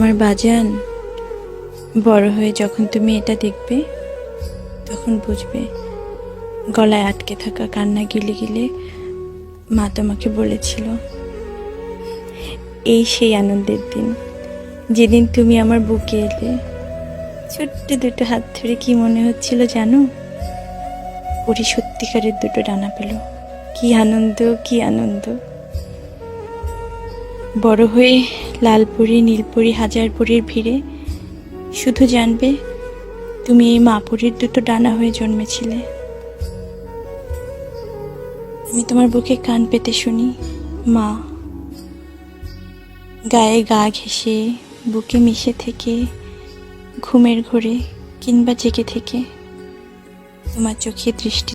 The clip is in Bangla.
আমার বাজান, বড় হয়ে যখন তুমি এটা দেখবে তখন বুঝবে গলায় আটকে থাকা কান্না গিলে গিলে মা তোমাকে বলেছিল এই সেই আনন্দের দিন যেদিন তুমি আমার বুকে এলে। ছোট্ট দুটো হাত ধরে কি মনে হচ্ছিল জানো? পরি সত্যিকারের দুটো ডানা পেল। কি আনন্দ, কি আনন্দ! বড় হয়ে লালপরি নীলপরি হাজার পরীর ভিড়ে শুধু জানবে তুমি এই মা পরীর দুটো ডানা হয়ে জন্মেছিলে। আমি তোমার বুকে কান পেতে শুনি মা, গায়ে গা ঘেঁষে বুকে মিশে থেকে, ঘুমের ঘোরে কিংবা জেগে থেকে তোমার চোখে দৃষ্টি